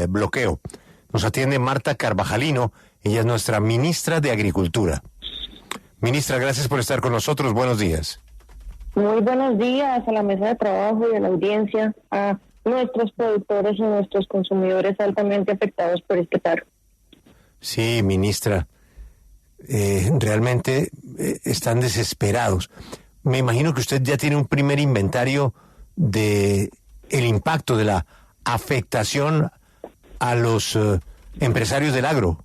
bloqueo. Nos atiende Marta Carvajalino, ella es nuestra ministra de Agricultura. Ministra, gracias por estar con nosotros, buenos días. Muy buenos días a la mesa de trabajo y a la audiencia, a nuestros productores y nuestros consumidores altamente afectados por este paro. Sí, ministra, realmente están desesperados. Me imagino que usted ya tiene un primer inventario de el impacto de la afectación a los empresarios del agro.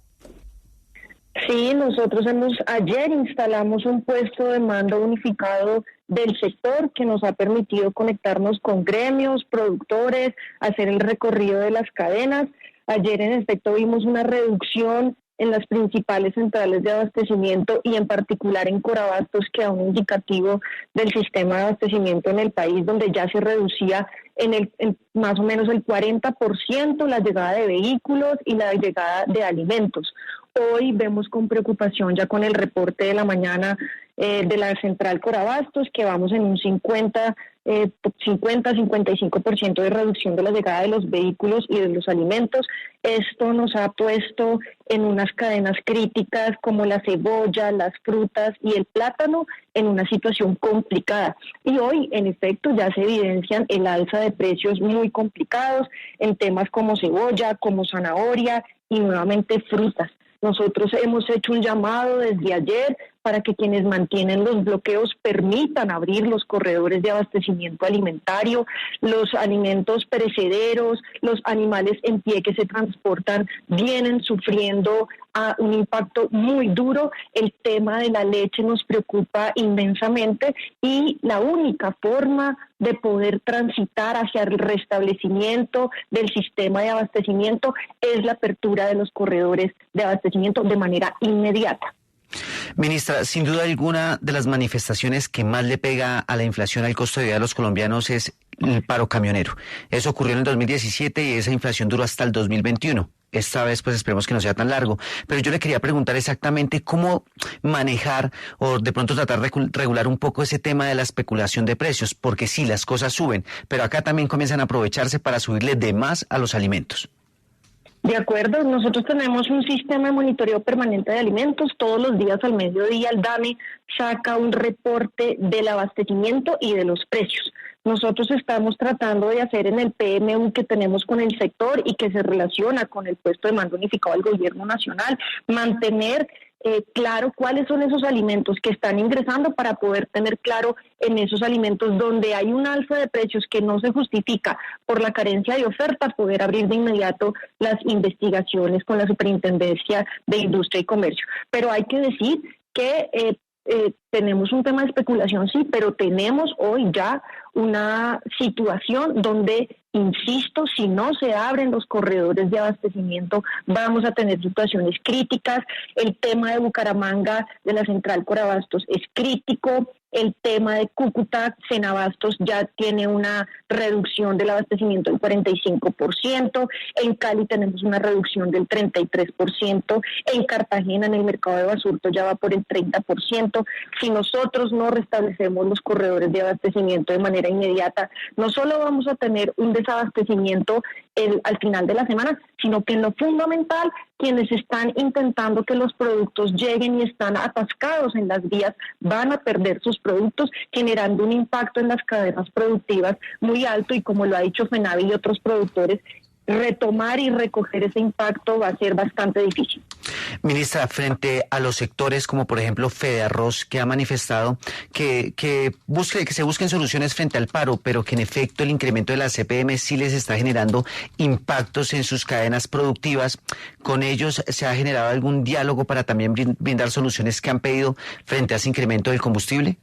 Sí, nosotros ayer instalamos un puesto de mando unificado del sector que nos ha permitido conectarnos con gremios, productores, hacer el recorrido de las cadenas. Ayer en efecto vimos una reducción en las principales centrales de abastecimiento y en particular en Corabastos, que da un indicativo del sistema de abastecimiento en el país, donde ya se reducía en más o menos el 40% la llegada de vehículos y la llegada de alimentos. Hoy vemos con preocupación, ya con el reporte de la mañana de la central Corabastos, que vamos en un 50-55% de reducción de la llegada de los vehículos y de los alimentos. Esto nos ha puesto en unas cadenas críticas como la cebolla, las frutas y el plátano en una situación complicada. Y hoy, en efecto, ya se evidencian el alza de precios muy complicados en temas como cebolla, como zanahoria y nuevamente frutas. Nosotros hemos hecho un llamado desde ayer para que quienes mantienen los bloqueos permitan abrir los corredores de abastecimiento alimentario, los alimentos perecederos, los animales en pie que se transportan vienen sufriendo un impacto muy duro. El tema de la leche nos preocupa inmensamente y la única forma de poder transitar hacia el restablecimiento del sistema de abastecimiento es la apertura de los corredores de abastecimiento de manera inmediata. Ministra, sin duda alguna de las manifestaciones que más le pega a la inflación, al costo de vida de los colombianos es el paro camionero. Eso ocurrió en el 2017 y esa inflación duró hasta el 2021. Esta vez pues esperemos que no sea tan largo, pero yo le quería preguntar exactamente cómo manejar o de pronto tratar de regular un poco ese tema de la especulación de precios, porque sí, las cosas suben, pero acá también comienzan a aprovecharse para subirle de más a los alimentos. De acuerdo, nosotros tenemos un sistema de monitoreo permanente de alimentos. Todos los días al mediodía el DANE saca un reporte del abastecimiento y de los precios. Nosotros estamos tratando de hacer en el PMU que tenemos con el sector y que se relaciona con el puesto de mando unificado del gobierno nacional, mantener claro cuáles son esos alimentos que están ingresando para poder tener claro en esos alimentos donde hay un alza de precios que no se justifica por la carencia de oferta, poder abrir de inmediato las investigaciones con la Superintendencia de Industria y Comercio. Pero hay que decir que tenemos un tema de especulación, sí, pero tenemos hoy ya una situación donde, insisto, si no se abren los corredores de abastecimiento, vamos a tener situaciones críticas. El tema de Bucaramanga, de la central Corabastos, es crítico. El tema de Cúcuta, Senabastos, ya tiene una reducción del abastecimiento del 45%. En Cali tenemos una reducción del 33%. En Cartagena, en el mercado de Basurto, ya va por el 30%. Si nosotros no restablecemos los corredores de abastecimiento de manera inmediata, no solo vamos a tener un desabastecimiento al final de la semana, sino que en lo fundamental, quienes están intentando que los productos lleguen y están atascados en las vías van a perder sus productos, generando un impacto en las cadenas productivas muy alto, y como lo ha dicho FENAVI y otros productores, retomar y recoger ese impacto va a ser bastante difícil. Ministra, frente a los sectores como por ejemplo Fedearroz, que ha manifestado que se busquen soluciones frente al paro, pero que en efecto el incremento de la CPM sí les está generando impactos en sus cadenas productivas, ¿con ellos se ha generado algún diálogo para también brindar soluciones que han pedido frente a ese incremento del combustible?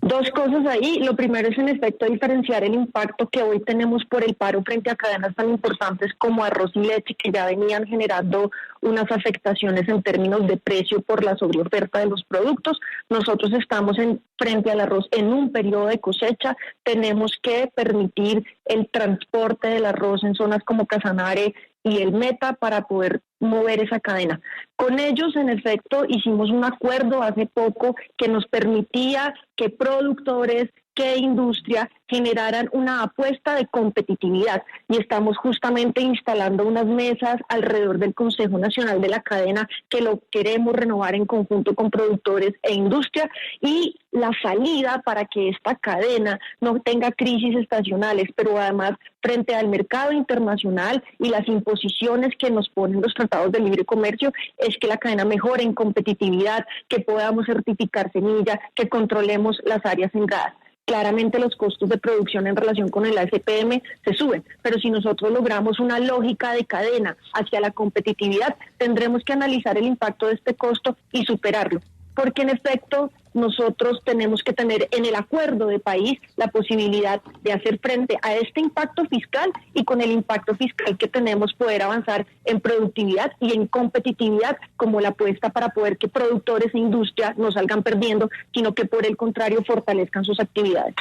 Dos cosas ahí. Lo primero es en efecto diferenciar el impacto que hoy tenemos por el paro frente a cadenas tan importantes como arroz y leche, que ya venían generando unas afectaciones en términos de precio por la sobreoferta de los productos. Nosotros estamos frente al arroz en un periodo de cosecha. Tenemos que permitir el transporte del arroz en zonas como Casanare y el Meta para poder mover esa cadena. Con ellos, en efecto, hicimos un acuerdo hace poco que nos permitía que productores que industria generaran una apuesta de competitividad, y estamos justamente instalando unas mesas alrededor del Consejo Nacional de la Cadena que lo queremos renovar en conjunto con productores e industria, y la salida para que esta cadena no tenga crisis estacionales, pero además frente al mercado internacional y las imposiciones que nos ponen los tratados de libre comercio, es que la cadena mejore en competitividad, que podamos certificar semilla, que controlemos las áreas sembradas. Claramente los costos de producción en relación con el ASPM se suben, pero si nosotros logramos una lógica de cadena hacia la competitividad, tendremos que analizar el impacto de este costo y superarlo, porque en efecto nosotros tenemos que tener en el acuerdo de país la posibilidad de hacer frente a este impacto fiscal, y con el impacto fiscal que tenemos poder avanzar en productividad y en competitividad como la apuesta para poder que productores e industria no salgan perdiendo, sino que por el contrario fortalezcan sus actividades.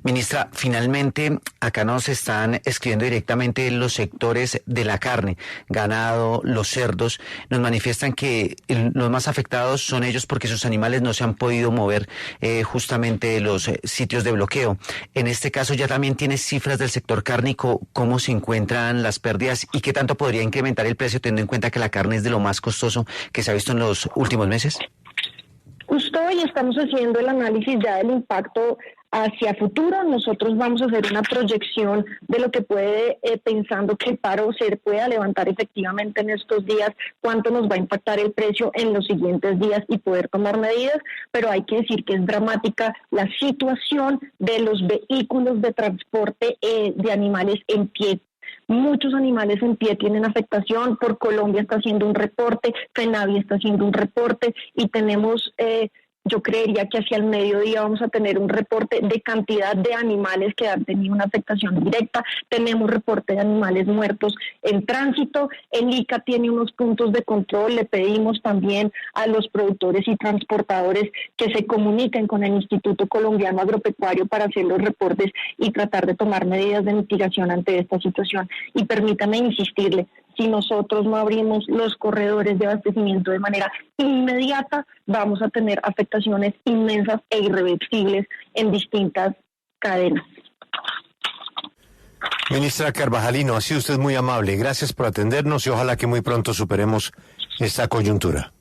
Ministra, finalmente acá nos están escribiendo directamente los sectores de la carne, ganado, los cerdos, nos manifiestan que los más afectados son ellos porque sus animales no se han podido mover justamente de los sitios de bloqueo. En este caso ya también tienes cifras del sector cárnico, cómo se encuentran las pérdidas y qué tanto podría incrementar el precio teniendo en cuenta que la carne es de lo más costoso que se ha visto en los últimos meses. Justo hoy estamos haciendo el análisis ya del impacto hacia futuro. Nosotros vamos a hacer una proyección de lo que puede, pensando que el paro se pueda levantar efectivamente en estos días, cuánto nos va a impactar el precio en los siguientes días y poder tomar medidas, pero hay que decir que es dramática la situación de los vehículos de transporte de animales en pie. Muchos animales en pie tienen afectación. Por Colombia está haciendo un reporte, FENAVI está haciendo un reporte, y tenemos, yo creería que hacia el mediodía vamos a tener un reporte de cantidad de animales que han tenido una afectación directa. Tenemos reporte de animales muertos en tránsito. El ICA tiene unos puntos de control. Le pedimos también a los productores y transportadores que se comuniquen con el Instituto Colombiano Agropecuario para hacer los reportes y tratar de tomar medidas de mitigación ante esta situación. Y permítame insistirle, si nosotros no abrimos los corredores de abastecimiento de manera inmediata, vamos a tener afectaciones inmensas e irreversibles en distintas cadenas. Ministra Carvajalino, ha sido usted muy amable. Gracias por atendernos y ojalá que muy pronto superemos esta coyuntura.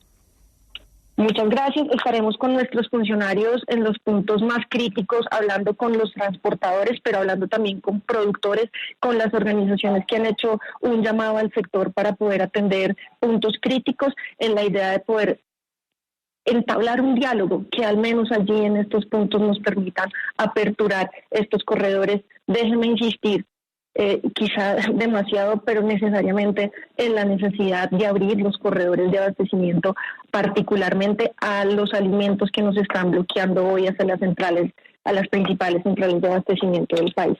Muchas gracias. Estaremos con nuestros funcionarios en los puntos más críticos, hablando con los transportadores, pero hablando también con productores, con las organizaciones que han hecho un llamado al sector para poder atender puntos críticos, en la idea de poder entablar un diálogo que al menos allí en estos puntos nos permitan aperturar estos corredores. Déjeme insistir, quizá demasiado, pero necesariamente en la necesidad de abrir los corredores de abastecimiento, particularmente a los alimentos que nos están bloqueando hoy hacia las centrales, a las principales centrales de abastecimiento del país.